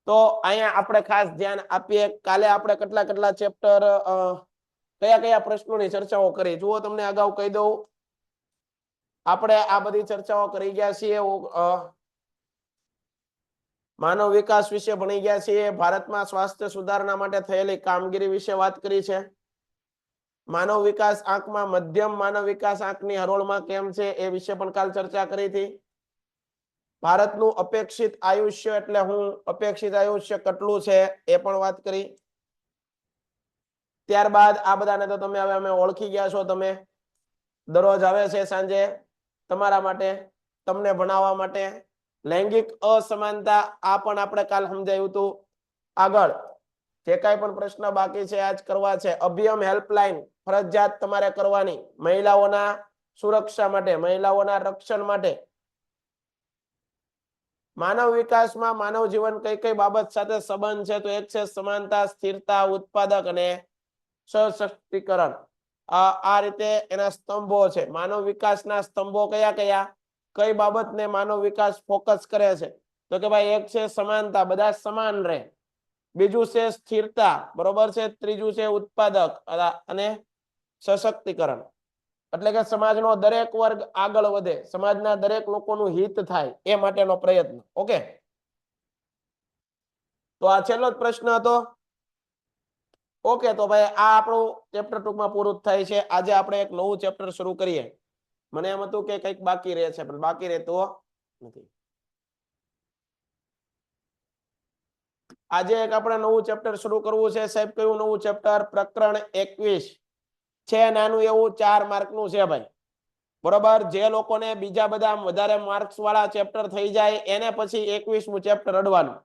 તો અહીંયા આપણે ખાસ ધ્યાન આપીએ. કાલે આપણે કેટલા ચેપ્ટર કયા કયા પ્રશ્નોની ચર્ચાઓ કરી જુઓ. તમને અગાઉ કહી દઉં, આપણે આ બધી ચર્ચાઓ કરી ગયા છીએ. માનવ વિકાસ વિશે ભણી ગયા છીએ. ભારતમાં સ્વાસ્થ્ય સુધારણા માટે થયેલી કામગીરી વિશે વાત કરી છે. માનવ વિકાસ આંકમાં મધ્યમ માનવ વિકાસ આંકની હરોળમાં કેમ છે એ વિશે પણ કાલ ચર્ચા કરી હતી. ભારતનું અપેક્ષિત આયુષ્ય એટલે હું, અપેક્ષિત આયુષ્ય કેટલું છે એ પણ વાત કરી. ત્યારબાદ આ બધાને તો તમે હવે અમે ઓળખી ગયા છો. તમે દરરોજ આવે છે સાંજે તમારા માટે, તમને ભણાવવા માટે. લૈંગિક અસમાનતા આ પણ આપણે કાલ સમજાયું હતું. આગળ જે કાંઈ પણ પ્રશ્ન બાકી છે આજ કરવા છે. અભિયમ હેલ્પલાઇન ફરજિયાત તમારે કરવાની, મહિલાઓના સુરક્ષા માટે, મહિલાઓના રક્ષણ માટે. માનવ વિકાસમાં માનવ જીવન કઈ કઈ બાબત સાથે સંબંધ છે? તો એક છે સમાનતા, સ્થિરતા, ઉત્પાદક અને સશક્તિકરણ. આ રીતે એના સ્તંભો છે. માનવ વિકાસના સ્તંભો કયા કયા, કઈ બાબતને માનવ વિકાસ ફોકસ કરે છે? તો કે ભાઈ એક છે સમાનતા, બધા સમાન રહે. બીજું છે સ્થિરતા, બરોબર છે. ત્રીજું છે ઉત્પાદક અને સશક્તિકરણ, એટલે કે સમાજનો દરેક વર્ગ આગળ વધે, સમાજના દરેક લોકોનું હિત થાય એ માટેનો પ્રયત્ન. ઓકે, તો આ છેલ્લો જ પ્રશ્ન હતો. ઓકે, તો ભાઈ આ આપણું ચેપ્ટર ટૂંકમાં પૂરું થાય છે. આજે આપણે એક નવું ચેપ્ટર શરૂ કરીએ. મને એમ હતું કે કંઈક બાકી રહે છે, પણ બાકી રહેતો નથી. આજે એક આપણે નવું ચેપ્ટર શરૂ કરવું છે. સાહેબ કયું નવું ચેપ્ટર? પ્રકરણ 21 છે. નાનું એવું 4 માર્કનું છે ભાઈ, બરોબર. જે લોકોને બીજા બધા વધારે માર્ક્સ વાળા ચેપ્ટર થઈ જાય એને પછી 21મું ચેપ્ટર અડવાનું.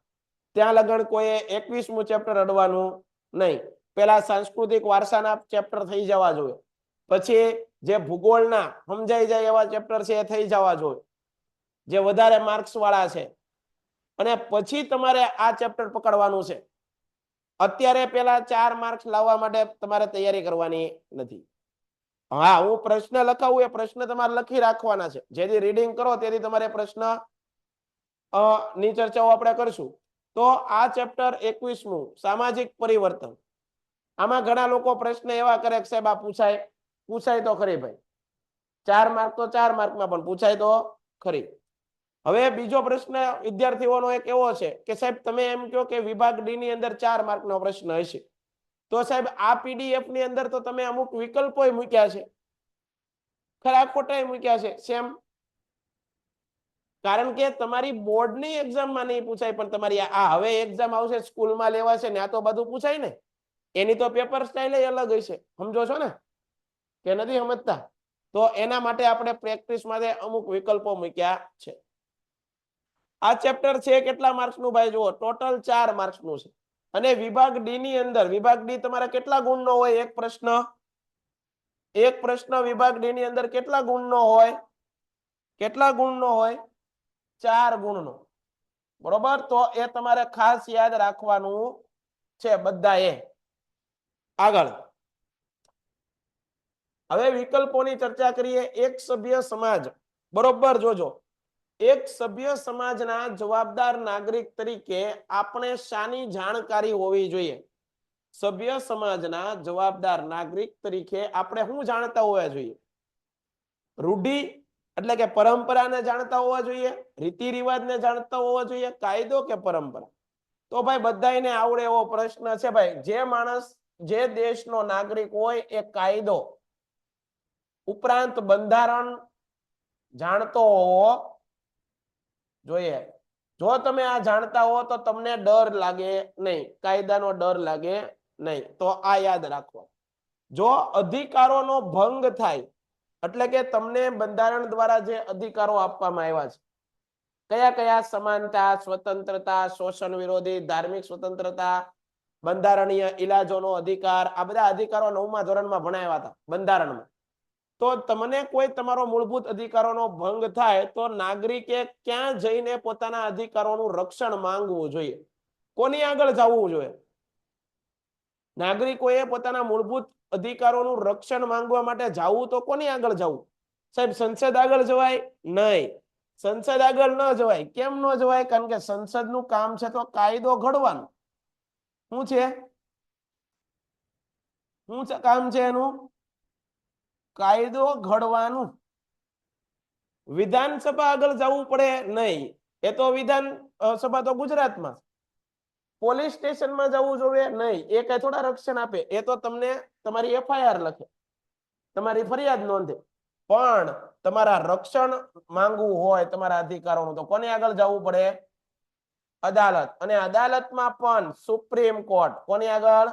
ત્યાં લગન કોઈ 21મું ચેપ્ટર અડવાનું નહીં. પેલા સાંસ્કૃતિક વારસાના ચેપ્ટર થઈ જવા જોઈએ, પછી જે ભૂગોળના સમજાઈ જાય એવા ચેપ્ટર છે એ થઈ જવા જોઈએ, જે વધારે માર્ક્સ વાળા છે. અને પછી તમારે આ ચેપ્ટર પકડવાનું છે. અત્યારે પેલા 4 માર્ક્સ લાવવા માટે તમારે તૈયારી કરવાની નથી. હા, હું પ્રશ્ન લખાવું, એ પ્રશ્ન તમારે લખી રાખવાના છે. જેથી રીડિંગ કરો તેથી તમારે પ્રશ્ન ની ચર્ચાઓ આપણે કરશું. તો આ ચેપ્ટર 21મું સામાજિક પરિવર્તન. આમાં ઘણા લોકો પ્રશ્ન એવા કરે કે સાહેબ આ પૂછાય તો ખરી ભાઈ. 4 માર્ક તો 4 માર્કમાં પણ પૂછાય તો ખરી. હવે બીજો પ્રશ્ન વિદ્યાર્થીઓનો એક એવો છે કે સાહેબ તમે એમ કહો કે વિભાગ ડી ની અંદર 4 માર્કનો પ્રશ્ન હશે, તો સાહેબ આ પીડીએફ ની અંદર તો તમે અમુક વિકલ્પો મૂક્યા છે, ખરા ખોટા મૂક્યા છે સેમ. કારણ કે તમારી બોર્ડની એક્ઝામમાં નહીં પૂછાય, પણ તમારી આ હવે એક્ઝામ આવશે સ્કૂલમાં લેવાશે ને, આ તો બધું પૂછાય ને. એની તો પેપર સ્ટાઇલ અલગ હશે, સમજો છો ને કે નથી સમજતા? તો એના માટે આપણે પ્રેક્ટિસ માટે અમુક વિકલ્પો મૂક્યા છે. આ ચેપ્ટર છે કેટલા માર્ક્સનું ભાઈ? જુઓ, ટોટલ 4 માર્ક્સનું છે. અને વિભાગ ડી ની અંદર, વિભાગ ડી તમારે કેટલા ગુણનો હોય? એક પ્રશ્ન વિભાગ ડી ની અંદર કેટલા ગુણનો હોય? કેટલા ગુણનો હોય? 4 ગુણનો, બરોબર. તો એ તમારે ખાસ યાદ રાખવાનું છે બધાએ. આગળ હવે વિકલ્પોની ચર્ચા કરીએ. એક સભ્ય સમાજ, બરોબર જોજો, એક સભ્ય સમાજના જવાબદાર નાગરિક તરીકે આપણે શાની જાણકારી હોવી જોઈએ? સભ્ય સમાજના જવાબદાર નાગરિક તરીકે આપણે શું જાણતા હોવા જોઈએ? રૂઢિ એટલે કે પરંપરાને જાણતા હોવા જોઈએ, રીતિ રિવાજને જાણતા હોવા જોઈએ, કાયદો કે પરંપરા? તો ભાઈ બધાને આવડે એવો પ્રશ્ન છે ભાઈ. જે માણસ, જે દેશનો નાગરિક હોય એ કાયદો ઉપરાંત બંધારણ જાણતો હોવો જોઈએ. જો તમે આ જાણતા હો તો તમને ડર લાગે નહીં, કાયદાનો ડર લાગે નહીં. તો આ યાદ રાખો. જો અધિકારોનો ભંગ થાય, એટલે કે તમને બંધારણ દ્વારા જે અધિકારો આપવામાં આવ્યા છે, કયા કયા? સમાનતા, સ્વતંત્રતા, શોષણ વિરોધી, ધાર્મિક સ્વતંત્રતા, બંધારણીય ઇલાજોનો અધિકાર. આ બધા અધિકારો 9મા ધોરણમાં ભણાવ્યા હતા બંધારણમાં. તો તમને કોઈ તમારો મૂળભૂત અધિકારોનો ભંગ થાય તો નાગરિકે ક્યાં જઈને પોતાના અધિકારોનું રક્ષણ માંગવું જોઈએ? કોની આગળ જવું જોઈએ? નાગરિકોએ પોતાના મૂળભૂત અધિકારોનું રક્ષણ માંગવા માટે જવું તો કોની આગળ જવું? સાહેબ સંસદ આગળ જવાય નહીં, સંસદ આગળ ન જવાય. કેમ ન જવાય? કારણ કે સંસદનું કામ છે તો કાયદો ઘડવાનું. શું છે? શું કામ છે એનું? કાયદો ઘડવાનું. વિધાનસભા આગળ જવું પડે નહીં. એ તો વિધાન સભા તો ગુજરાતમાં. પોલીસ સ્ટેશનમાં જવું જોઈએ નહીં. એ કઈ થોડા રક્ષણ આપે? એ તો તમને તમારી FIR લખે, તમારી ફરિયાદ નોંધે. પણ તમારા રક્ષણ માંગવું હોય તમારા અધિકારોનું તો કોને આગળ જવું પડે? અદાલત. અને અદાલતમાં પણ સુપ્રીમ કોર્ટ. કોની આગળ?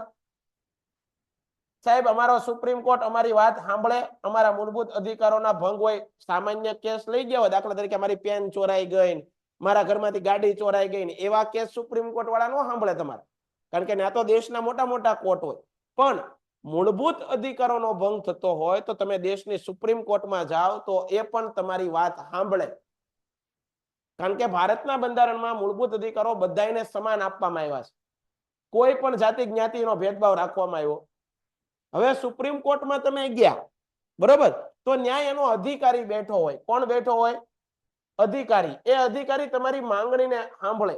સાહેબ અમારો સુપ્રીમ કોર્ટ અમારી વાત સાંભળે, અમારા મૂળભૂત અધિકારોના ભંગ હોય, સામાન્ય કેસ લઈ ગયા હોય, દાખલા તરીકે મારી પેન ચોરાઈ ગઈ, મારા ઘરમાંથી ગાડી ચોરાઈ ગઈ, એવા કેસ સુપ્રીમ કોર્ટ વાળા ન સાંભળે તમારે, કારણ કે ત્યાં તો દેશના મોટા મોટા કોર્ટ હોય. પણ મૂળભૂત અધિકારોનો ભંગ થતો હોય તો તમે દેશની સુપ્રીમ કોર્ટમાં જાઓ તો એ પણ તમારી વાત સાંભળે. કારણ કે ભારતના બંધારણમાં મૂળભૂત અધિકારો બધાને સમાન આપવામાં આવ્યા છે. કોઈ પણ જાતિ જ્ઞાતિનો ભેદભાવ રાખવામાં આવ્યો. હવે સુપ્રીમ કોર્ટમાં તમે ગયા, બરોબર, તો ન્યાય એનો અધિકારી બેઠો હોય. કોણ બેઠો હોય? અધિકારી. એ અધિકારી તમારી માંગણીને સાંભળે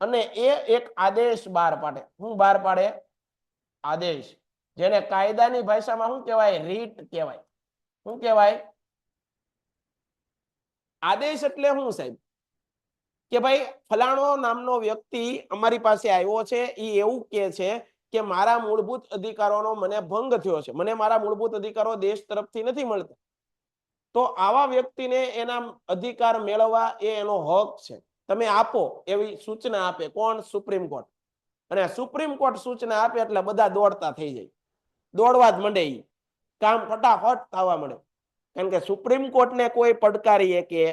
અને એ એક આદેશ બહાર પાડે. શું બહાર પાડે? આદેશ. જેને કાયદાની ભાષામાં શું કહેવાય? રીટ કહેવાય. શું કહેવાય? આદેશ એટલે શું સાહેબ? કે ભાઈ ફલાણો નામનો વ્યક્તિ અમારી પાસે આવ્યો છે, એ એવું કહે છે કે મારા મૂળભૂત અધિકારોનો મને ભંગ થયો છે, મને મારા મૂળભૂત અધિકારો દેશ તરફથી નથી મળતા. તો આવા વ્યક્તિને એના અધિકાર મેળવવા એ એનો હક છે, તમે આપો એવી સૂચના આપે. કોણ? Supreme court. અને સુપ્રીમ કોર્ટ સૂચના આપે એટલે બધા દોડતા થઈ જાય, દોડવા જ માંડે, કામ ફટાફટ થવા માંડે. કારણ કે સુપ્રીમ કોર્ટને કોઈ પડકારીએ કે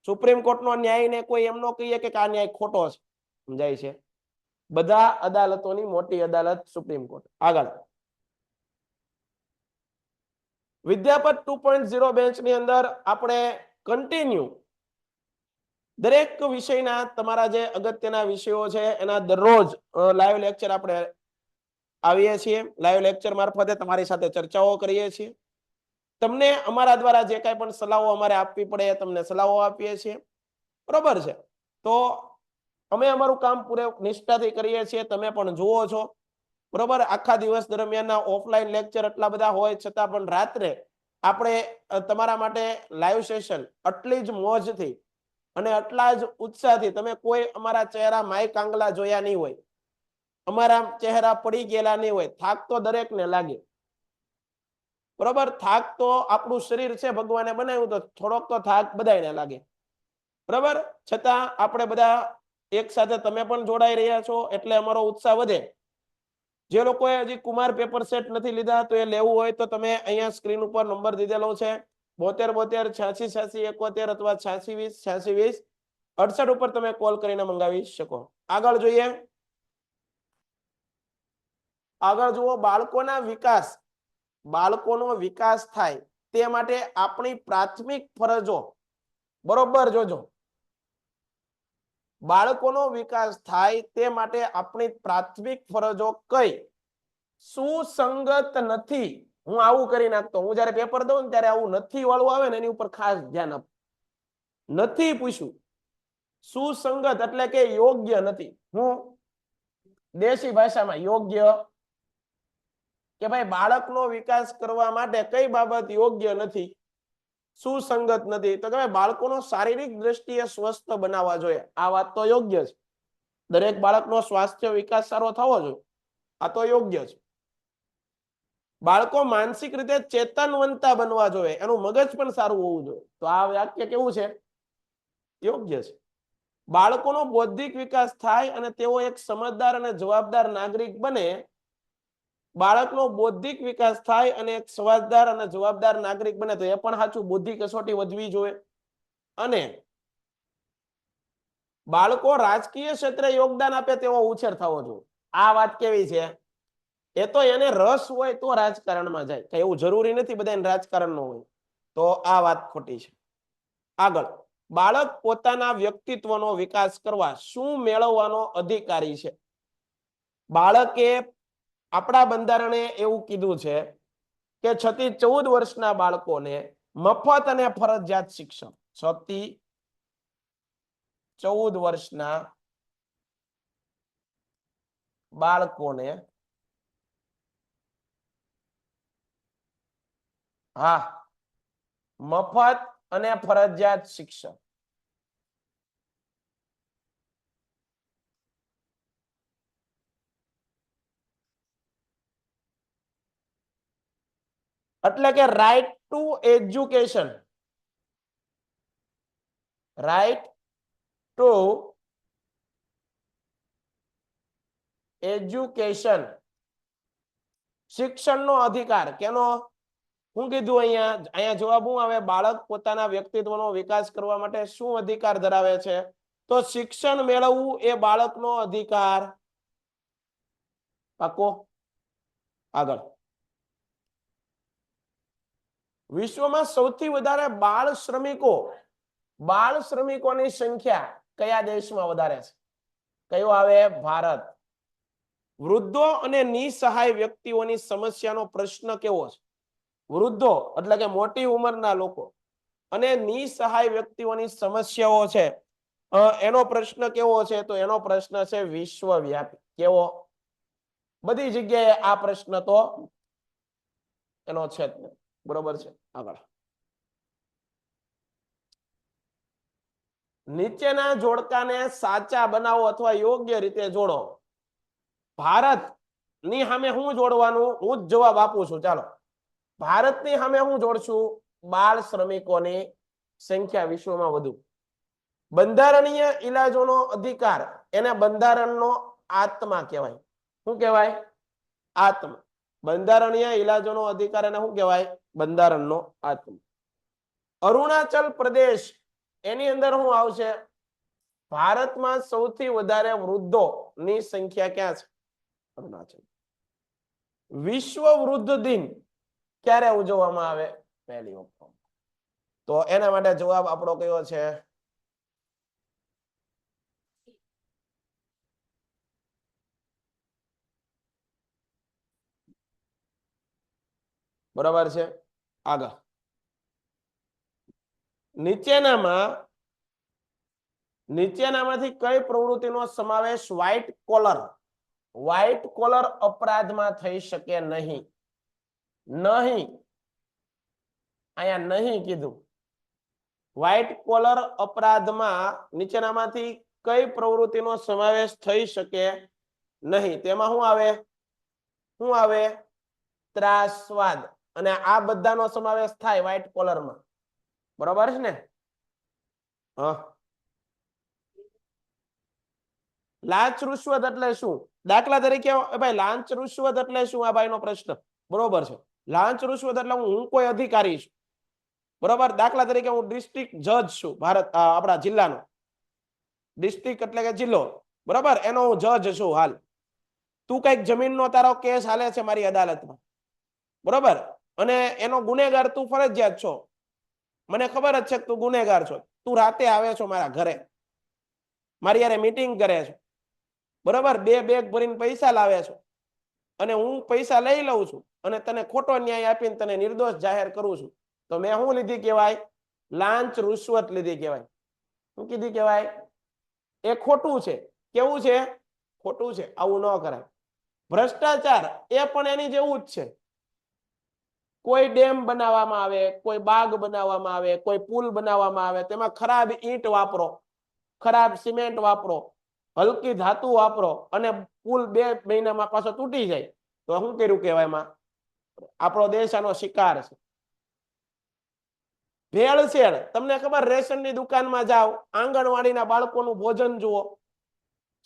સુપ્રીમ કોર્ટનો ન્યાયને કોઈ એમ ન કહીએ કે આ ન્યાય ખોટો છે. સમજાય છે? બધા અદાલતોની મોટી અદાલત સુપ્રીમ કોર્ટ. આગળ વિદ્યાપત 2.0 બેન્ચની અંદર આપણે કન્ટિન્યુ દરેક વિષયના તમારા જે અગત્યના વિષયો છે એના દરરોજ લાઈવ લેક્ચર આપણે આવીએ છીએ. લાઈવ લેક્ચર મારફતે તમારી સાથે ચર્ચાઓ કરીએ છીએ. તમને અમારા દ્વારા જે કાંઈ પણ સલાહો અમારે આપવી પડે તમને સલાહો આપીએ છીએ, બરોબર છે? તો અમે અમારું કામ પૂરે નિષ્ઠાથી કરીએ છીએ, તમે પણ જુઓ છો, બરોબર? આખા દિવસ દરમિયાનના ઓફલાઈન લેક્ચર એટલા બધા હોય છતાં પણ રાત્રે આપણે તમારા માટે લાઈવ સેશન આટલી જ મોજથી અને આટલા જ ઉત્સાહથી, તમે કોઈ અમારા ચહેરા માય કાંગલા જોયા નહીં હોય, અમારા ચહેરા પડી ગયેલા નહીં હોય. થાક તો દરેકને લાગે, બરોબર? થાક તો આપણું શરીર છે, ભગવાને બનાવ્યું તો થોડોક તો થાક બધાને લાગે, બરોબર? છતાં આપણે બધા એક સાથે, તમે પણ જોડાઈ રહ્યા છો એટલે અમારો ઉત્સાહ વધે. જે લોકોએ હજી કુમાર પેપર સેટ નથી લીધા તો એ લેવું હોય તો તમે અહીંયા સ્ક્રીન ઉપર નંબર દીધેલો છે 72 72 86 86 71 અથવા 86 20 86 20 68 ઉપર તમે કોલ કરીને મંગાવી શકો. આગળ જોઈએ. આગળ જુઓ, બાળકોના વિકાસ, બાળકોનો વિકાસ થાય તે માટે આપણી પ્રાથમિક ફરજો, બરોબર જોજો, બાળકોનો વિકાસ થાય તે માટે આપણી પ્રાથમિક ફરજો કઈ? સુસંગત નથી. હું આવું કરી નાખતો, હું જ્યારે પેપર દઉં ને ત્યારે આવું નથી વાળું આવે ને એની ઉપર ખાસ ધ્યાન આપો. નથી પૂછ્યું, સુસંગત એટલે કે યોગ્ય નથી. હું દેશી ભાષામાં યોગ્ય, કે ભાઈ બાળકનો વિકાસ કરવા માટે કઈ બાબત યોગ્ય નથી, સુસંગત નથી. તો કે બાળકોનો શારીરિક દ્રષ્ટિએ સ્વસ્થ બનાવવા જોઈએ. આ વાત તો યોગ્ય છે, દરેક બાળકનો સ્વાસ્થ્ય વિકાસ સારો થવો જોઈએ, આ તો યોગ્ય છે. બાળકો માનસિક રીતે ચેતનવંતા બનવા જોઈએ, એનું મગજ પણ સારું હોવું જોઈએ. તો આ વાક્ય કેવું છે? યોગ્ય છે. બાળકોનો બૌદ્ધિક વિકાસ થાય અને તેઓ એક સમજદાર અને જવાબદાર નાગરિક બને. બાળકનો બૌદ્ધિક વિકાસ થાય અને એક સમજદાર અને જવાબદાર નાગરિક બને તો એ પણ સાચું, બુદ્ધિ કસોટી વધવી જોઈએ. અને બાળકો રાજકીય ક્ષેત્રે યોગદાન આપે તેવો ઉછેર થવો જોઈએ. આ વાત કેવી છે? એ તો એને રસ હોય તો રાજકારણમાં જાય, કઈ એવું જરૂરી નથી બધાને રાજકારણ નો હોય. તો આ વાત ખોટી છે. આગળ, બાળક પોતાના વ્યક્તિત્વનો વિકાસ કરવા શું મેળવવાનો અધિકારી છે? બાળકે, આપણા બંધારણે એવું કીધું છે કે 6 થી 14 વર્ષના બાળકોને મફત અને ફરજિયાત શિક્ષણ, 6 થી 14 વર્ષના બાળકોને હા મફત અને ફરજિયાત શિક્ષણ એટલે કે right to education right to education શિક્ષણનો અધિકાર કેનો હું કીધું અહીંયા જવાબ શું આવે બાળક પોતાના વ્યક્તિત્વનો વિકાસ કરવા માટે શું અધિકાર ધરાવે છે તો શિક્ષણ મેળવવું એ બાળકનો અધિકાર પાકો આગળ વિશ્વમાં સૌથી વધારે બાળ શ્રમિકોની સંખ્યા કયા દેશમાં વધારે છે કયો આવે ભારત વૃદ્ધો અને નિસહાય વ્યક્તિઓની સમસ્યાનો પ્રશ્ન કેવો છે વૃદ્ધો એટલે કે મોટી ઉંમરના લોકો અને નિસહાય વ્યક્તિઓની સમસ્યાઓ છે એનો પ્રશ્ન કેવો છે તો એનો પ્રશ્ન છે વિશ્વવ્યાપી કેવો બધી જગ્યાએ આ પ્રશ્ન તો એનો છે બરોબર છે આગળ નીચેના જોડકાને સાચા બનાવો અથવા યોગ્ય રીતે જોડો ભારત ની સામે હું જોડવાનું હું જ જવાબ આપું છું ચાલો ભારતની સામે હું જોડશું બાળ શ્રમિકોની સંખ્યા વિશ્વમાં વધુ બંધારણીય ઇલાજોનો અધિકાર એને બંધારણનો આત્મા કહેવાય શું કહેવાય આત્મા બંધારણીય ઇલાજોનો અધિકાર એને શું કહેવાય બંધારણનો આત્મા અરુણાચલ પ્રદેશ એની અંદર શું આવશે ભારતમાં સૌથી વધારે વૃદ્ધોની સંખ્યા ક્યાં છે અરુણાચલ વિશ્વ વૃદ્ધ દિન ક્યારે ઉજવવામાં આવે 1 ઓક્ટોબર તો એના માટે જવાબ આપણો કયો છે બરાબર છે આગળ નીચેનામાંથી કઈ પ્રવૃત્તિનો સમાવેશ વ્હાઇટ કોલર અપરાધમાં થઈ શકે નહીં અહીંયા નહીં કીધું વ્હાઇટ કોલર અપરાધમાં નીચેનામાંથી કઈ પ્રવૃત્તિનો સમાવેશ થઈ શકે નહીં તેમાં શું આવે ત્રાસવાદ અને આ બધાનો સમાવેશ થાય વ્હાઇટ કોલરમાં બરોબર છે ને લાંચ રૂશ્વત એટલે શું દાખલા તરીકે ભાઈ લાંચ રૂશ્વત એટલે શું આ ભાઈનો પ્રશ્ન બરોબર છે લાંચ રૂશ્વત એટલે હું કોઈ અધિકારી છું બરોબર દાખલા તરીકે હું ડિસ્ટ્રિક્ટ જજ છું ભારત આપણા જિલ્લાનો ડિસ્ટ્રિક્ટ એટલે કે જિલ્લો બરોબર એનો હું જજ છું હાલ તું કઈક જમીનનો તારો કેસ હાલે છે મારી અદાલતમાં બરોબર અને એનો ગુનેગાર તું ફરજિયાત છો મને ખબર જ છે કે તું ગુનેગાર છો તું રાતે આવે છો મારા ઘરે મારી યારે મીટિંગ કરે છે બરોબર 2 બેગ ભરીને પૈસા લાવે છો અને હું પૈસા લઈ લઉં છું અને તને ખોટો ન્યાય આપીને તને નિર્દોષ જાહેર કરું છું તો મેં શું લીધી કહેવાય લાંચ રૂશ્વત લીધી કહેવાય શું કીધી કહેવાય એ ખોટું છે કેવું છે ખોટું છે આવું ન કરાય ભ્રષ્ટાચાર એ પણ એની જેવું જ છે કોઈ ડેમ બનાવવામાં આવે કોઈ બાગ બનાવવામાં આવે કોઈ પુલ બનાવવામાં આવે તેમાં ખરાબ ઈંટ વાપરો ખરાબ સિમેન્ટ વાપરો હલકી ધાતુ વાપરો અને પુલ 2 મહિનામાં પાછો તૂટી જાય તો શું કર્યું કહેવાય એમાં આપણો દેશ આનો શિકાર છે ભેળસેળ તમને ખબર રેશનની દુકાનમાં જાઓ આંગણવાડીના બાળકોનું ભોજન જુઓ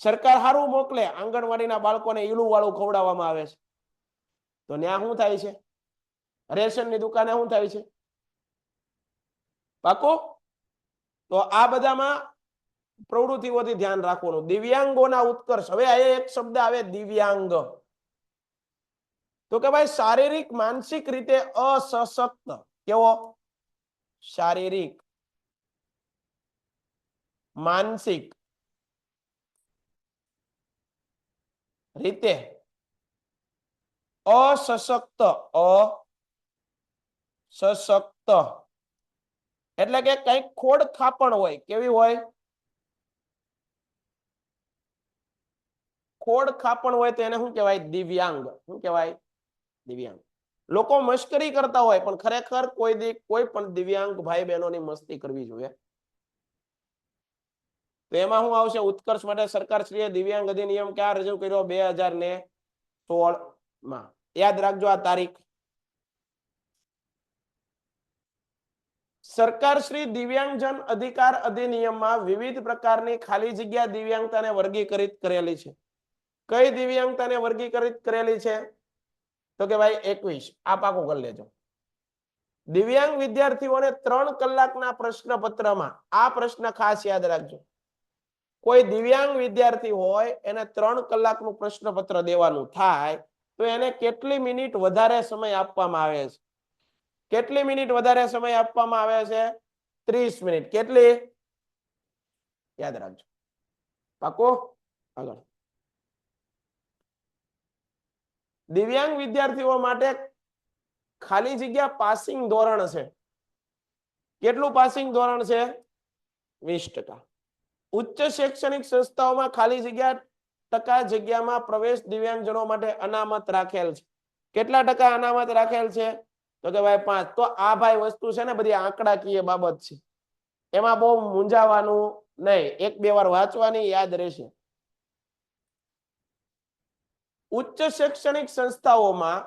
સરકાર સારું મોકલે આંગણવાડીના બાળકોને ઈલું વાળું ખવડાવવામાં આવે છે તો ત્યાં શું થાય છે રેશનની દુકાને શું થાય છે પાકો તો આ બધામાં પ્રવૃત્તિઓથી ધ્યાન રાખવાનું દિવ્યાંગોના ઉત્કર્ષ હવે આ એક શબ્દ આવે દિવ્યાંગ તો કે ભાઈ શારીરિક માનસિક રીતે અસશક્ત કેવો શારીરિક માનસિક રીતે અસશક્ત એટલે કે કઈક ખોડ ખાપણ હોય કેવી હોય ખોડ ખાપણ હોય તો એને શું કહેવાય? દિવ્યાંગ. શું કહેવાય? દિવ્યાંગ. લોકો મશ્કરી કરતા હોય પણ ખરેખર કોઈ પણ દિવ્યાંગ ભાઈ બહેનોની મસ્તી કરવી જોઈએ. તો એમાં શું આવશે? ઉત્કર્ષ માટે સરકારશ્રીએ દિવ્યાંગ અધિનિયમ ક્યાં રજૂ કર્યો? 2016 માં. યાદ રાખજો આ તારીખ. સરકારશ્રી દિવ્યાંગજન અધિકાર અધિનિયમમાં વિવિધ પ્રકારની ખાલી જગ્યા દિવ્યાંગતાને વર્ગીકૃત કરેલી છે. કઈ દિવ્યાંગતાને વર્ગીકૃત કરેલી છે? તો કે ભાઈ 21. આ પાકું કરી લેજો. દિવ્યાંગ વિદ્યાર્થીઓને 3 કલાકના પ્રશ્નપત્રમાં આ પ્રશ્ન ખાસ યાદ રાખજો. કોઈ દિવ્યાંગ વિદ્યાર્થી હોય એને 3 કલાકનું પ્રશ્નપત્ર દેવાનું થાય તો એને કેટલી મિનિટ વધારે સમય આપવામાં આવે છે? કેટલી મિનિટ વધારે સમય આપવામાં આવે છે? 30 મિનિટ. કેટલી? યાદ રાખજો. પાકું? આગળ. દિવ્યાંગ વિદ્યાર્થીઓ માટે ખાલી જગ્યા પાસિંગ ધોરણ છે. કેટલું પાસિંગ ધોરણ છે? 20%. ઉચ્ચ શૈક્ષણિક સંસ્થાઓમાં ખાલી જગ્યામાં પ્રવેશ દિવ્યાંગજનો માટે અનામત રાખેલ છે. કેટલા ટકા અનામત રાખેલ છે? તો કે ભાઈ 5. તો આ ભાઈ વસ્તુ છે ને બધી આંકડાકીય બાબત છે. એમાં બહુ મૂંઝાવાનું નહીં. 1-2 વાર વાંચવાની, યાદ રહેશે. ઉચ્ચ શૈક્ષણિક સંસ્થાઓમાં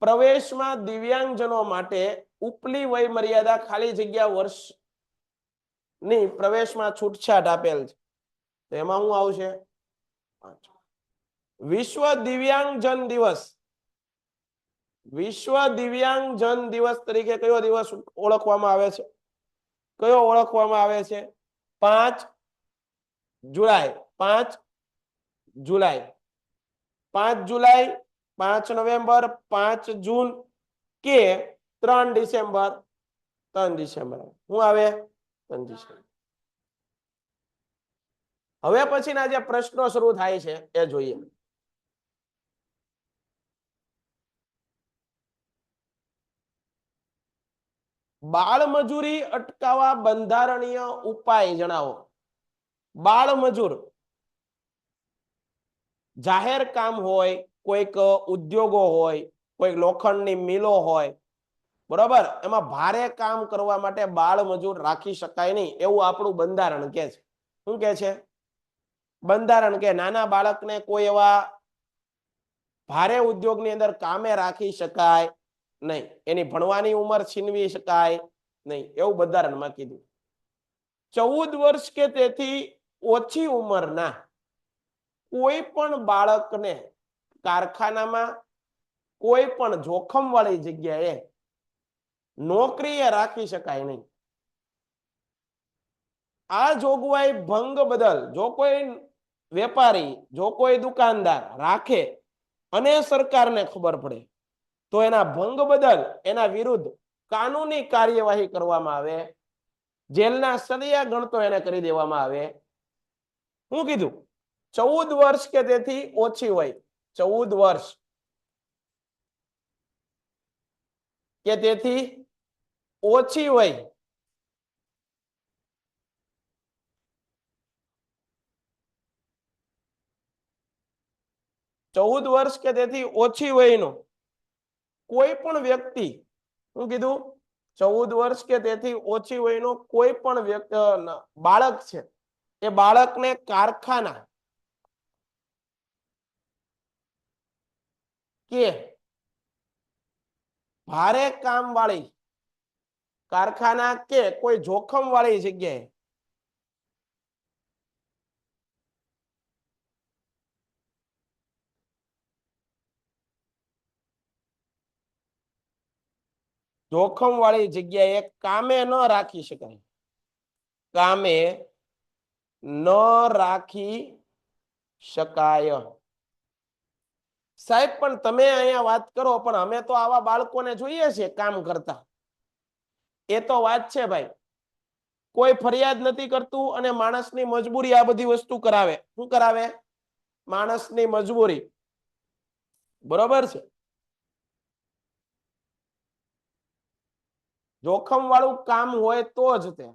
પ્રવેશમાં દિવ્યાંગજનો માટે ઉપલી વય મર્યાદા ખાલી જગ્યા વર્ષની પ્રવેશમાં છૂટછાટ આપેલ છે. તો એમાં શું આવશે? વિશ્વ દિવ્યાંગજન દિવસ. વિશ્વ દિવ્યાંગજન દિવસ તરીકે કયો દિવસ ઓળખવામાં આવે છે? કયો ઓળખવામાં આવે છે? 5 જુલાઈ. 5 જુલાઈ, 5 જુલાઈ, 5 નવેમ્બર, 5 જૂન કે 3 ડિસેમ્બર? 3 ડિસેમ્બર. શું આવે? 3 ડિસેમ્બર. હવે પછીના જે પ્રશ્નો શરૂ થાય છે એ જોઈએ. બાળ મજૂરી અટકાવવા બંધારણીય ઉપાય જણાવો. બાળ મજૂર જાહેર કામ હોય, કોઈક ઉદ્યોગો હોય, કોઈક લોખંડની મિલો હોય, બરોબર, એમાં ભારે કામ કરવા માટે બાળ મજૂર રાખી શકાય નહીં એવું આપણું બંધારણ કહે છે. શું કહે છે? બંધારણ કે નાના બાળકને કોઈ એવા ભારે ઉદ્યોગની અંદર કામે રાખી શકાય નહીં, એની ભણવાની ઉંમર છીનવી શકાય નહીં, એવું બંધારણમાં કીધું. 14 વર્ષ કે તેથી ઓછી ઉંમરના કોઈ પણ બાળકને કારખાનામાં કોઈ પણ જોખમ વાળી જગ્યાએ નોકરીએ રાખી શકાય નહીં. આ જોગવાઈ ભંગ બદલ જો કોઈ વેપારી, જો કોઈ દુકાનદાર રાખે અને સરકારને ખબર પડે તો એના ભંગ બદલ એના વિરુદ્ધ કાનૂની કાર્યવાહી કરવામાં આવે, જેલના સળિયા ગણતો એને કરી દેવામાં આવે. શું કીધું? 14 વર્ષ કે તેથી ઓછી હોય, 14 વર્ષ કે તેથી ઓછી હોય, ચૌદ વર્ષ કે તેથી ઓછી વયનો કોઈ પણ વ્યક્તિ, શું કીધું? 14 વર્ષ કે તેથી ઓછી વયનો કોઈ પણ વ્યક્તિ બાળક છે એ બાળકને કારખાના કે ભારે કામ વાળી કારખાના કે કોઈ જોખમ વાળી જગ્યાએ જોખમ વાળી જગ્યાએ કામે ન રાખી શકાય, કામે ન રાખી શકાય. સાહેબ પણ તમે અહીંયા વાત કરો પણ અમે તો આવા બાળકોને જોઈએ છે કામ કરતા. એ તો વાત છે ભાઈ, કોઈ ફરિયાદ નથી કરતું અને માણસની મજબૂરી આ બધી વસ્તુ કરાવે. શું કરાવે? માણસની મજબૂરી. બરોબર છે. જોખમ વાળું કામ હોય તો જ તે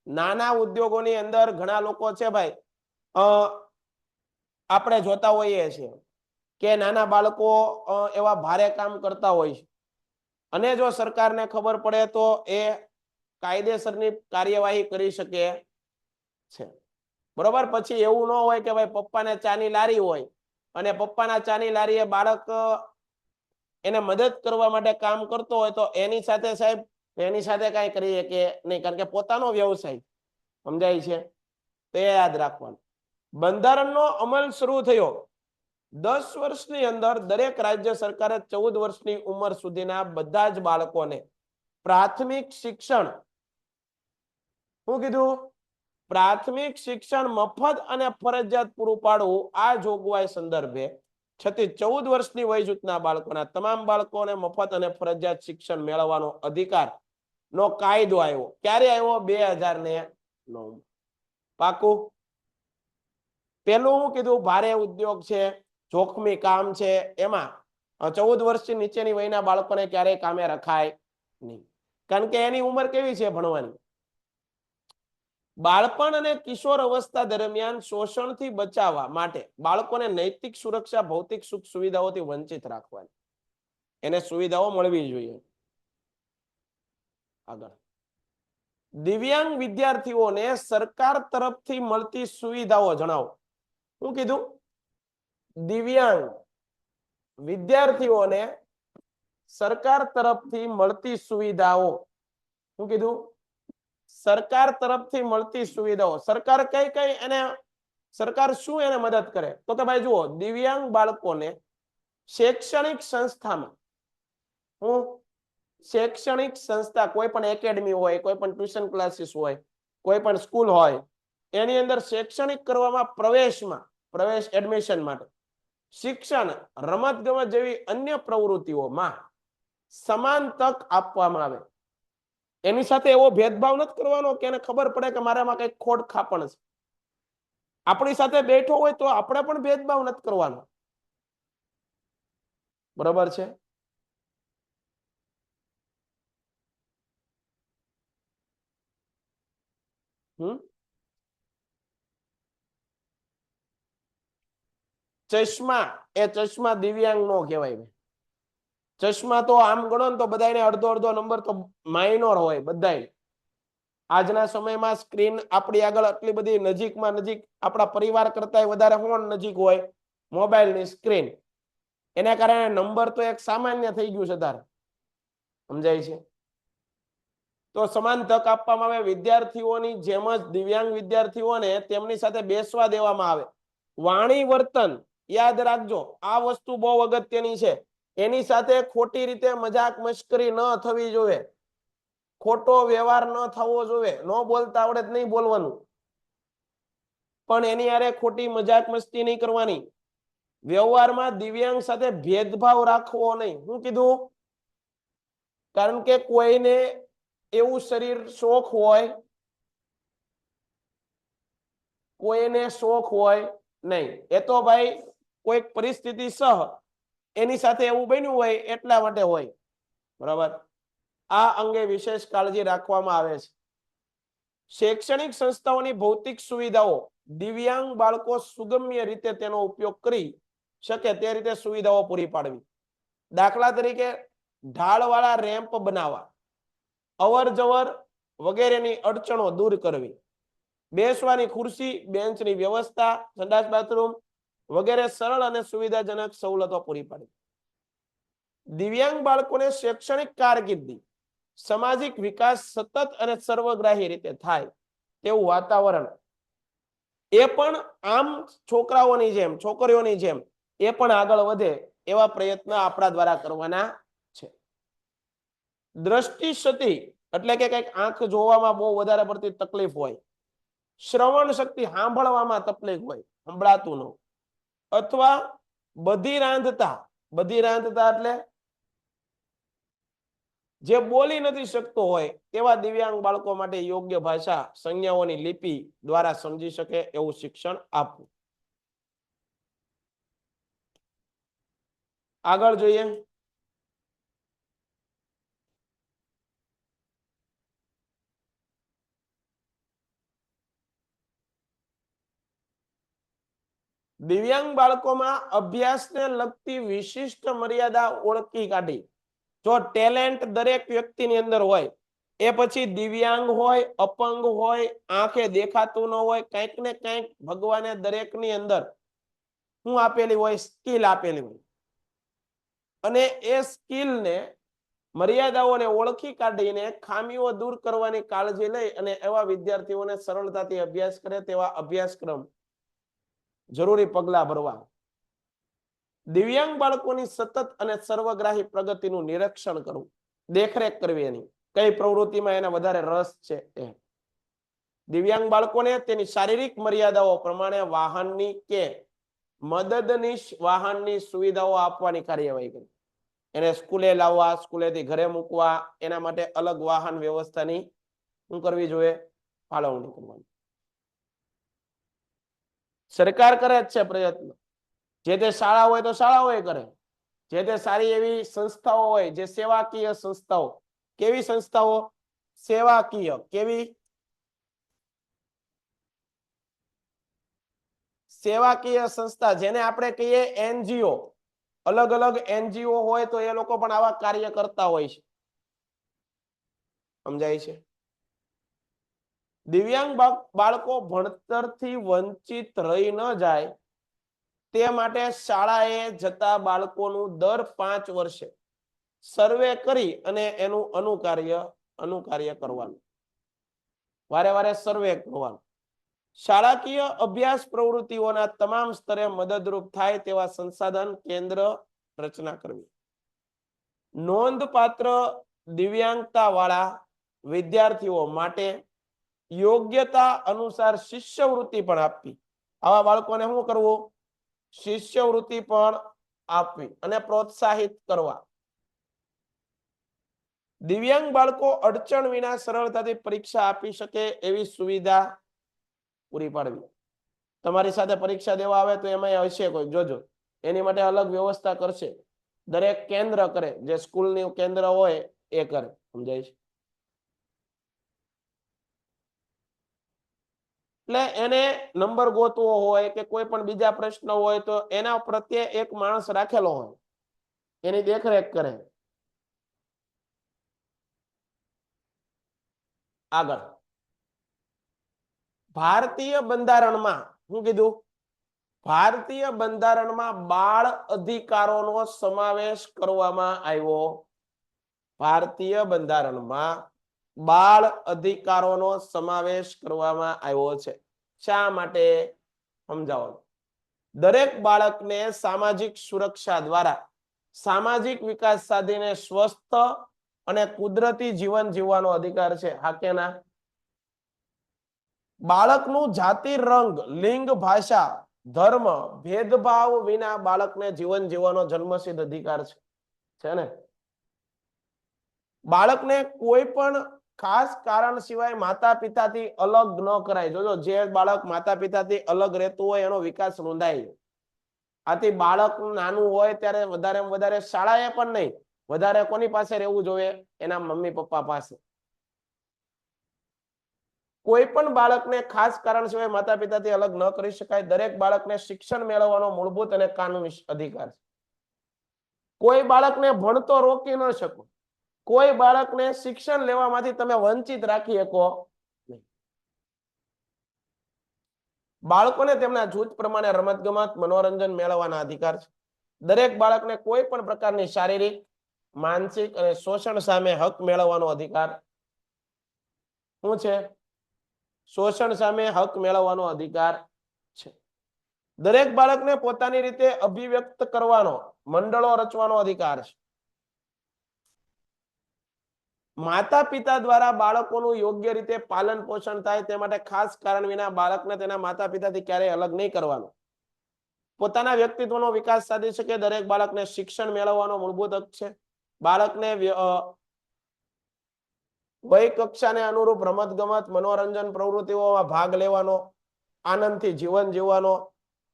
નાના ઉદ્યોગોની અંદર ઘણા લોકો છે ભાઈ, આપણે જોતા હોઈએ છીએ કે નાના બાળકો એવા ભારે કામ કરતા હોય છે અને જો સરકારને ખબર પડે તો એ કાયદેસરની કાર્યવાહી કરી શકે છે, બરોબર. પછી એવું ન હોય કે ભાઈ પપ્પાને ચાની લારી હોય અને પપ્પાના ચાની લારીએ બાળક એને મદદ કરવા માટે કામ કરતો હોય તો એની સાથે સાહેબ એની સાથે કાંઈ કરીએ કે નહીં, કારણ કે પોતાનો વ્યવસાય, સમજાય છે? તે યાદ રાખવાનું. બંધારણનો અમલ શરૂ થયો 10 વર્ષની અંદર દરેક રાજ્ય સરકારે 14 વર્ષની ઉંમર સુધીના બધા જ બાળકોને પ્રાથમિક શિક્ષણ, શું કીધું? પ્રાથમિક શિક્ષણ મફત અને ફરજિયાત પૂરું પાડવું. આ જોગવાઈ સંદર્ભે 14 વર્ષની વય જૂથના બાળકોના તમામ બાળકોને મફત અને ફરજિયાત શિક્ષણ મેળવવાનો અધિકાર નો કાયદો આવ્યો. ક્યારે આવ્યો? 2009. પાકું? પેલું હું કીધું? ભારે ઉદ્યોગ છે, જોખમી કામ છે, એમાં 14 વર્ષથી નીચેની વયના બાળકોને ક્યારેય કામે રખાય નહીં, કારણ કે એની ઉંમર કેવી છે ભણવાની. બાળપણ અને કિશોર અવસ્થા દરમિયાન શોષણથી બચાવવા માટે બાળકોને નૈતિક સુરક્ષા, ભૌતિક સુખ સુવિધાઓથી વંચિત રાખવાની, એને સુવિધાઓ મળવી જોઈએ. આગળ, દિવ્યાંગ વિદ્યાર્થીઓને સરકાર તરફથી મળતી સુવિધાઓ જણાવો. શું કીધું? દિવ્યાંગ વિદ્યાર્થીઓને સરકાર તરફથી મળતી સુવિધાઓ. શું કીધું? સરકાર તરફથી મળતી સુવિધાઓ. સરકાર કઈ કઈ એને, સરકાર શું એને મદદ કરે? તો કે ભાઈ જુઓ, દિવ્યાંગ બાળકોને શૈક્ષણિક સંસ્થામાં, હું શૈક્ષણિક સંસ્થા, કોઈ પણ એકેડમી હોય, કોઈ પણ ટ્યુશન ક્લાસીસ હોય, કોઈ પણ સ્કૂલ હોય, એની અંદર શૈક્ષણિક કરવામાં પ્રવેશ એડમિશન માટે, શિક્ષણ, રમત ગમત જેવી અન્ય પ્રવૃત્તિઓમાં સમાન તક આપવામાં આવે. એની સાથે એવો ભેદભાવ નથી કરવાનો કે એને ખબર પડે કે મારામાં કઈ ખોટ ખાપણ છે. આપણી સાથે બેઠો હોય તો આપણે પણ ભેદભાવ નથી કરવાનો, બરોબર છે? ચશ્મા, એ ચશ્મા દિવ્યાંગ નો કહેવાય. ચશ્મા તો આમ ગણો ને તો બધાને અડધો અડધો નંબર તો માઇનોર હોય બધાય. આજના સમયમાં સ્ક્રીન આપણી આગળ આટલી બધી નજીકમાં નજીક, આપણા પરિવાર કરતા વધારે કોણ નજીક હોય? મોબાઈલની સ્ક્રીન. એના કારણે નંબર તો એક સામાન્ય થઈ ગયું છે તારે, સમજાય છે? તો સમાન તક આપવામાં આવે. વિદ્યાર્થીઓની જેમ જ દિવ્યાંગ વિદ્યાર્થીઓને તેમની સાથે બેસવા દેવામાં આવે. વાણી વર્તન યાદ રાખજો, આ વસ્તુ બહુ અગત્યની છે. એની સાથે ખોટી રીતે મજાક મશ્કરી ન થવી જોઈએ, ખોટો વ્યવહાર ન થવો જોઈએ. ન બોલતા આવડે તો નહીં બોલવાનું, પણ એની હારે ખોટી મજાક મસ્તી નહીં કરવાની. વ્યવહારમાં દિવ્યાંગ સાથે ભેદભાવ રાખવો નહીં. શું કીધું? કારણ કે કોઈને એવું શરીર શોખ હોય, કોઈને શોખ હોય નહીં. એ તો ભાઈ કોઈક પરિસ્થિતિ સહ એની સાથે એવું બન્યું હોય એટલા માટે હોય, બરાબર? આ અંગે વિશેષ કાળજી રાખવામાં આવે છે. શૈક્ષણિક સંસ્થાઓની ભૌતિક સુવિધાઓ દિવ્યાંગ બાળકો સુગમ્ય રીતે તેનો ઉપયોગ કરી શકે તે રીતે સુવિધાઓ પૂરી પાડવી. દાખલા તરીકે ઢાળવાળા રેમ્પ બનાવવા, અવર જવર વગેરેની અડચણો દૂર કરવી, બેસવાની ખુરશી, બેન્ચની વ્યવસ્થા, સંડાસ બાથરૂમ વગેરે સરળ અને સુવિધાજનક સવલતો પૂરી પાડવી. દિવ્યાંગ બાળકોને શૈક્ષણિક કારકિર્દી, સામાજિક વિકાસ સતત અને સર્વગ્રાહી રીતે થાય તેવું વાતાવરણ, એ પણ આમ છોકરાઓની જેમ, છોકરીઓની જેમ એ પણ આગળ વધે એવા પ્રયત્ન આપણા દ્વારા કરવાના છે. દ્રષ્ટિ ક્ષતિ એટલે કે કંઈક આંખ જોવામાં બહુ વધારે પડતી તકલીફ હોય, શ્રવણ શક્તિ સાંભળવામાં તકલીફ હોય, સંભળાતું ન, અથવા બધિરાંધતા, બધિરાંધતા એટલે જે બોલી નથી શકતો હોય તેવા દિવ્યાંગ બાળકો માટે યોગ્ય ભાષા સંજ્ઞાઓની લિપિ દ્વારા સમજી શકે એવું શિક્ષણ આપવું. આગળ જોઈએ. દિવ્યાંગ બાળકોમાં અભ્યાસને લગતી વિશિષ્ટ મર્યાદા ઓળખી કાઢી. જો ટેલેન્ટ દરેક વ્યક્તિની અંદર હોય, એ પછી દિવ્યાંગ હોય, અપંગ હોય, આંખે દેખાતું ન હોય, કંઈક ને કંઈક ભગવાને દરેકની અંદર શું આપેલી હોય? સ્કિલ આપેલી હોય. અને એ સ્કિલને, મર્યાદાઓને ઓળખી કાઢીને ખામીઓ દૂર કરવાની કાળજી લઈ અને એવા વિદ્યાર્થીઓને સરળતાથી અભ્યાસ કરે તેવા અભ્યાસક્રમ, જરૂરી પગલા ભરવા. દિવ્યાંગ બાળકોની સતત અને સર્વગ્રાહી પ્રગતિનું નિરીક્ષણ કરવું, દેખરેખ કરવી, એની કઈ પ્રવૃત્તિમાં એને વધારે રસ છે એ. દિવ્યાંગ બાળકોને તેની શારીરિક મર્યાદાઓ પ્રમાણે વાહનની કે મદદનીશ વાહનની સુવિધાઓ આપવાની કાર્યવાહી કરી. એને સ્કૂલે લાવવા, સ્કૂલેથી ઘરે મૂકવા, એના માટે અલગ વાહન વ્યવસ્થાની શું કરવી જોઈએ? ફાળવણી કરવાની. સરકાર કરે જ છે પ્રયત્ન. જે તે શાળા હોય તો શાળાઓએ કરે, જે તે સારી એવી સંસ્થાઓ હોય, જે સેવાકીય સંસ્થાઓ. કેવી સંસ્થાઓ? સેવાકીય. કેવી? સેવાકીય સંસ્થા, જેને આપણે કહીએ એનજીઓ. અલગ અલગ એનજીઓ હોય તો એ લોકો પણ આવા કાર્ય કરતા હોય છે. સમજાય છે? દિવ્યાંગ બાળકો ભણતરથી વંચિત રહી ન જાય તે માટે શાળાએ જતા બાળકોનું દર 5 વર્ષે સર્વે કરી અને એનું અનુકાર્ય કરવાનું. વારે વારે સર્વે કરવાનું. શાળાકીય અભ્યાસ પ્રવૃત્તિઓના તમામ સ્તરે મદદરૂપ થાય તેવા સંસાધન કેન્દ્ર રચના કરવી. નોંધપાત્ર દિવ્યાંગતા વાળા વિદ્યાર્થીઓ માટે યોગ્યતા અનુસાર શિષ્યવૃત્તિ પણ આપવી. આવા બાળકોને શું કરવું? શિષ્યવૃત્તિ પણ આપવી અને પ્રોત્સાહિત કરવા. દિવ્યાંગ બાળકો અડચણ વિના સરળતાથી પરીક્ષા આપી શકે એવી સુવિધા પૂરી પાડવી. તમારી સાથે પરીક્ષા દેવા આવે તો એમાં હશે કોઈ, જોજો, એની માટે અલગ વ્યવસ્થા કરશે. દરેક કેન્દ્ર કરે, જે સ્કૂલનું કેન્દ્ર હોય એ કરે. સમજાય છે? એટલે એને નંબર ગોતવો હોય કે કોઈ પણ બીજા પ્રશ્ન હોય તો એના પ્રત્યે એક માણસ રાખેલો હોય, એની દેખરેખ કરે. આગળ, ભારતીય બંધારણમાં શું કીધું? ભારતીય બંધારણમાં બાળ અધિકારોનો સમાવેશ કરવામાં આવ્યો. ભારતીય બંધારણમાં બાળ અધિકારોનો સમાવેશ કરવામાં આવ્યો છે. શા માટે? સમજાવો. દરેક બાળકને સામાજિક સુરક્ષા દ્વારા સામાજિક વિકાસ સાધીને સ્વસ્થ અને કુદરતી જીવન જીવવાનો અધિકાર છે. હા કે ના? બાળકનું જાતિ, રંગ, લિંગ, ભાષા, ધર્મ ભેદભાવ વિના બાળકને જીવન જીવવાનો જન્મસિદ્ધ અધિકાર છે ને? બાળકને કોઈ પણ ખાસ કારણ સિવાય માતા પિતાથી અલગ ન કરાય. જોજો, જે બાળક માતા પિતાથી અલગ રહેતું હોય એનો વિકાસ નોંધાય. આથી બાળક નાનું હોય ત્યારે વધારે શાળાએ પણ નહીં, વધારે કોની પાસે રહેવું જોઈએ? એના મમ્મી પપ્પા પાસે. કોઈ પણ બાળકને ખાસ કારણ સિવાય માતા પિતાથી અલગ ન કરી શકાય. દરેક બાળકને શિક્ષણ મેળવવાનો મૂળભૂત અને કાનૂની અધિકાર છે. કોઈ બાળકને ભણતો રોકી ન શકો, કોઈ બાળકને શિક્ષણ લેવામાંથી તમે વંચિત રાખી શકો નહીં. બાળકોને તેમના જૂથ પ્રમાણે રમતગમત, મનોરંજન મેળવવાના અધિકાર છે. દરેક બાળકને કોઈ પણ પ્રકારની શારીરિક, માનસિક અને શોષણ સામે હક મેળવવાનો અધિકાર શું છે? શોષણ સામે હક મેળવવાનો અધિકાર છે. દરેક બાળકને પોતાની રીતે અભિવ્યક્ત કરવાનો, મંડળો રચવાનો અધિકાર છે. માતા પિતા દ્વારા બાળકોનું યોગ્ય રીતે પાલન પોષણ થાય તે માટે ખાસ કારણ વિના બાળકને તેના માતા પિતાથી ક્યારેય અલગ નહીં કરવાનું. પોતાના વ્યક્તિત્વનો વિકાસ સાધી શકે. દરેક બાળકને શિક્ષણ મેળવવાનો મૂળભૂત હક છે. બાળકને વય કક્ષાને અનુરૂપ રમત ગમત, મનોરંજન પ્રવૃત્તિઓમાં ભાગ લેવાનો, આનંદથી જીવન જીવવાનો.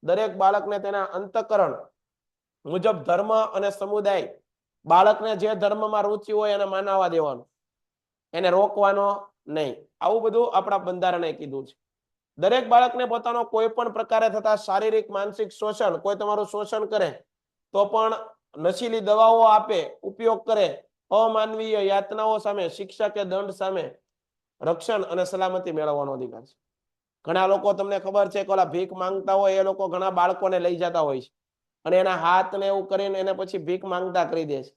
દરેક બાળકને તેના અંતકરણ મુજબ ધર્મ અને સમુદાય, બાળકને જે ધર્મમાં રુચિ હોય એને માનવા દેવાનું, એને રોકવાનો નહીં. આવું બધું આપણા બંધારણે કીધું છે. દરેક બાળકને પોતાનો કોઈ પણ પ્રકારે થતા શારીરિક માનસિક શોષણ, કોઈ તમારું શોષણ કરે તો પણ નશીલી દવાઓ આપે, ઉપયોગ કરે, અમાનવીય યાતનાઓ સામે શિક્ષા કે દંડ સામે રક્ષણ અને સલામતી મેળવવાનો અધિકાર છે. ઘણા લોકો તમને ખબર છે કે ઓલા ભીખ માંગતા હોય એ લોકો ઘણા બાળકોને લઈ જતા હોય છે અને એના હાથ ને એવું કરીને એને પછી ભીખ માંગતા કરી દે છે.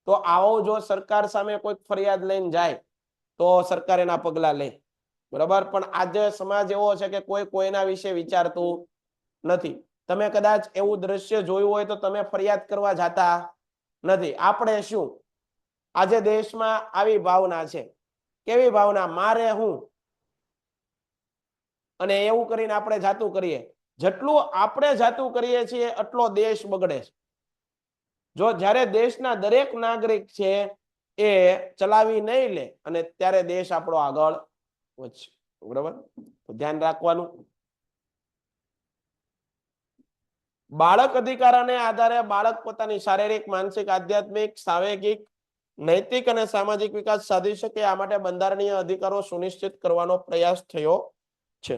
તો આવો જો સરકાર સામે કોઈ ફરિયાદ લઈને જાય તો સરકાર એના પગલા લે, બરાબર. પણ આજે સમાજ એવો છે કે કોઈ કોઈના વિશે વિચારતું નથી. તમે કદાચ એવું દ્રશ્ય જોયું હોય તો તમે ફરિયાદ કરવા જાતા નથી. આપણે શું આજે દેશમાં આવી ભાવના છે. કેવી ભાવના? મારે હું, અને એવું કરીને આપણે જાતું કરીએ. જેટલું આપણે જાતું કરીએ છીએ એટલો દેશ બગડે છે. જો જ્યારે દેશના દરેક નાગરિક છે એ ચલાવી નહીં લે અને ત્યારે દેશ આપણો આગળ વધશે, બરાબર. તો ધ્યાન રાખવાનું. બાળક અધિકારને આધારે બાળક પોતાની શારીરિક, માનસિક, આધ્યાત્મિક, સાંવેગિક, નૈતિક અને સામાજિક વિકાસ સાધી શકે આ માટે બંધારણીય અધિકારો સુનિશ્ચિત કરવાનો પ્રયાસ થયો છે.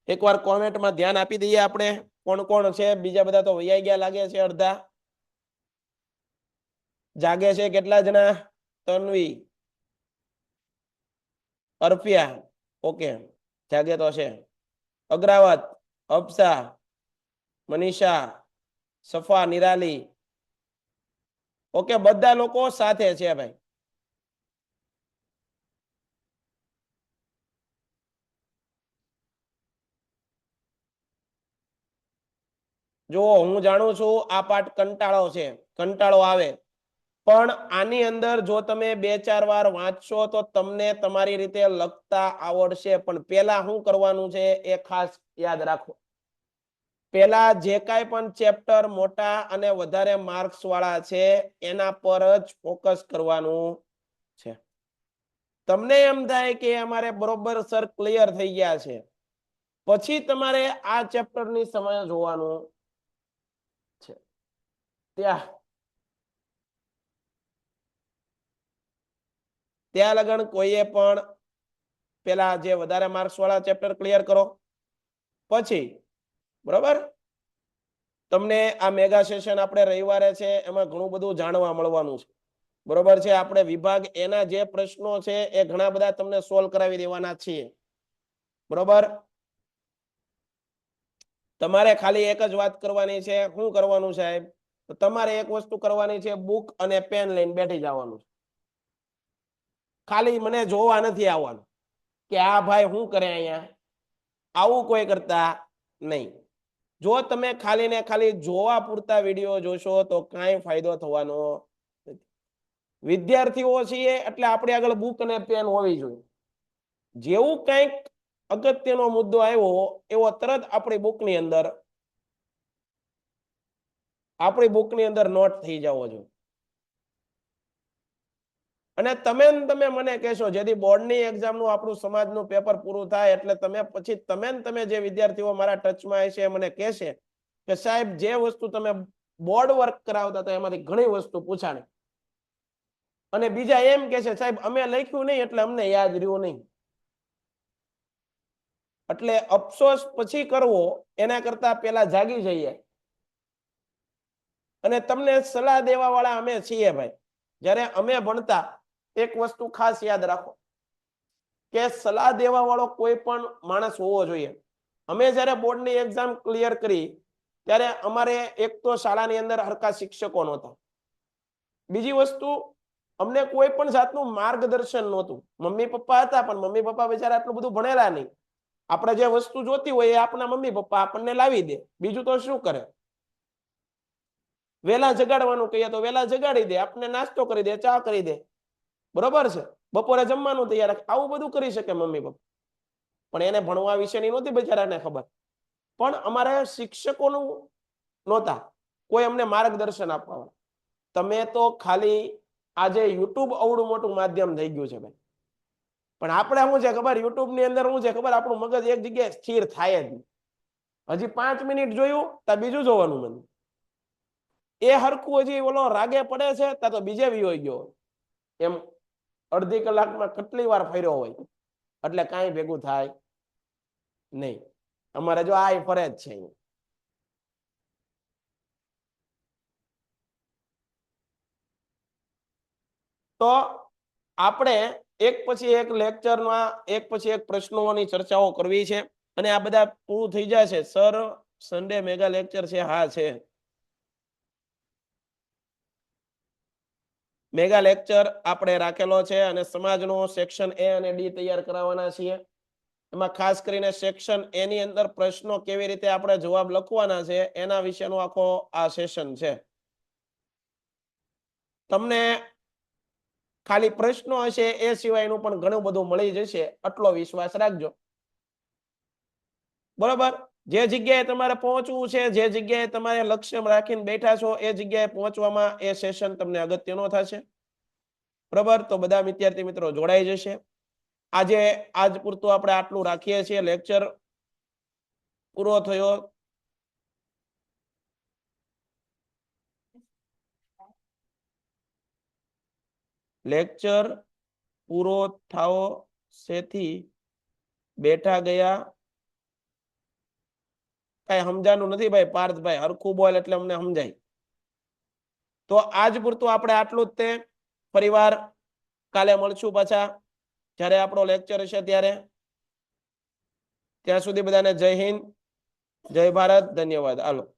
એકવાર કોમેન્ટમાં ધ્યાન આપી દઈએ આપણે કોણ કોણ છે. બીજા બધા તો વૈયા ગયા લાગે છે, અડધા જાગે છે. કેટલા જણા? તન્વી, અર્પિયા, ઓકે, જાગે તો છે. અગ્રાવત, અબસા, મનીષા, સફા, નિરાલી, ઓકે, બધા લોકો સાથે છે ભાઈ. જો હું જાણું છું આ પાઠ કંટાળો છે, કંટાળો આવે, પણ આની અંદર જો તમે 2-4 વાર વાંચશો તો તમને તમારી રીતે લખતા આવડશે. પણ પેલા શું કરવાનું છે એ ખાસ યાદ રાખો. પેલા જે કાંઈ પણ ચેપ્ટર મોટા અને વધારે માર્ક્સ વાળા છે એના પર જ ફોકસ કરવાનું છે. તમને એમ થાય કે અમારે બરોબર સર ક્લિયર થઈ ગયા છે, પછી તમારે આ ચેપ્ટરની સમય જોવાનું છે. ત્યાં લગન કોઈએ પણ પેલા જે વધારે માર્ક્સ વાળા ચેપ્ટર ક્લિયર કરો, પછી બરોબર તમને આ મેગા સેશન આપણે રવિવારે છે એમાં ઘણું બધું જાણવા મળવાનું છે, બરોબર છે. આપણે વિભાગ એના જે પ્રશ્નો છે એ ઘણા બધા તમને સોલ્વ કરાવી દેવાના છીએ, બરોબર. તમારે ખાલી એક જ વાત કરવાની છે. શું કરવાનું સાહેબ? તો તમારે એક વસ્તુ કરવાની છે, બુક અને પેન લઈને બેઠી જવાનું છે. ખાલી મને જોવા નથી આવવાનું કે આ ભાઈ શું કરે અહીંયા, આવું કોઈ કરતા નહીં. જો તમે ખાલી ને ખાલી જોવા પૂરતા વિડીયો જોશો તો કાંઈ ફાયદો થવાનો નથી. વિદ્યાર્થીઓ છીએ એટલે આપણે આગળ બુક અને પેન હોવી જોઈએ. જેવું કંઈક અગત્યનો મુદ્દો આવ્યો એવો તરત આપણી બુકની અંદર નોટ થઈ જવો જોઈએ. અને તમે મને કહેશો જેથી બોર્ડની એક્ઝામનું આપણું સમાજનું પેપર પૂરું થાય એટલે તમે જે વિદ્યાર્થીઓ મારા ટચમાં હશે મને કહેશે કે સાહેબ જે વસ્તુ તમે બોર્ડ વર્ક કરાવતા હતા એમાંથી ઘણી વસ્તુ પૂછાણી, અને બીજા એમ કે છે સાહેબ અમે લખ્યું નહીં એટલે અમને યાદ રહ્યું નહીં. એટલે અફસોસ પછી કરવો એના કરતા પેલા જાગી જઈએ. અને તમને સલાહ દેવા વાળા અમે છીએ ભાઈ. જ્યારે અમે ભણતા એક વસ્તુ ખાસ યાદ રાખો કે સલાહ દેવા વાળો કોઈ પણ માણસ હોવો જોઈએ. અમે જ્યારે બોર્ડની એક્ઝામ ક્લિયર કરી ત્યારે અમારે એક તો શાળાની અંદર હરખા શિક્ષકો નહોતા, બીજી વસ્તુ અમને કોઈ પણ જાતનું માર્ગદર્શન નહોતું. મમ્મી પપ્પા હતા પણ મમ્મી પપ્પા બિચારા આટલું બધું ભણેલા નહીં. આપણે જે વસ્તુ જોતી હોય એ આપણા મમ્મી પપ્પા આપણને લાવી દે, બીજું તો શું કરે. વેલા જગાડવાનું કહીએ તો વેલા જગાડી દે, આપણને નાસ્તો કરી દે, ચા કરી દે, બરોબર છે. બપોરે જમવાનું તૈયાર રાખે, આવું બધું કરી શકે મમ્મી પપ્પા. પણ એને ભણવા વિશેની નહોતી બિચારાને ખબર. પણ અમારે શિક્ષકોનું નહોતા કોઈ અમને માર્ગદર્શન આપવા. તમે તો ખાલી આજે યુટ્યુબ અવડું મોટું માધ્યમ થઈ ગયું છે ભાઈ, પણ આપણે શું છે ખબર, યુટ્યુબ ની અંદર શું છે ખબર, આપણું મગજ એક જગ્યાએ સ્થિર થાય જ નહીં. હજી 5 મિનિટ જોયું તો બીજું જોવાનું મન, એ હરખું હજી ઓલો રાગે પડે છે તા તો બીજે વિયો ગયો. એમ અડધી કલાકમાં કેટલી વાર ફર્યો હોય, એટલે કાંઈ ભેગું થાય નહીં. અમારે જો આ ફરે જ છે. તો આપણે એક પછી એક લેક્ચરમાં એક પછી એક પ્રશ્નોની ચર્ચાઓ કરવી છે અને આ બધા પૂરું થઈ જશે. સર સન્ડે મેગા લેક્ચર છે? હા છે. મેગા લેક્ચર આપણે રાખેલો છે અને સમાજનો સેક્શન એ અને ડી તૈયાર કરાવવાના છીએ. એમાં ખાસ કરીને સેક્શન એ ની અંદર પ્રશ્નો કેવી રીતે આપણે જવાબ લખવાના છે એના વિશેનો આખો આ સેશન છે. તમને ખાલી પ્રશ્નો હશે એ સિવાયનું પણ ઘણું બધું મળી જશે, આટલો વિશ્વાસ રાખજો. બરોબર. જે જગ્યાએ તમારે પહોંચવું છે, જે જગ્યાએ તમારે લક્ષ્ય રાખીને બેઠા છો એ જગ્યાએ પહોંચવામાં એ સેશન તમને અગત્યનો થશે. બરોબર. તો બધા વિદ્યાર્થી મિત્રો જોડાઈ જશે. આજે આજ પૂરતું આપણે આટલું રાખીએ છીએ. લેક્ચર પૂરો થયો. લેક્ચર પૂરો થાઓ સેથી બેઠા ગયા. કઈ સમજાનું નથી ભાઈ પાર્થભાઈ, હરખું બોલ એટલે અમને સમજાય. તો આજ પૂરતું આપણે આટલું જ તે. પરિવાર કાલે મળશું પાછા જ્યારે આપણો લેક્ચર હશે ત્યારે. ત્યાં સુધી બધાને જય હિન્દ, જય ભારત, ધન્યવાદ. હાલો.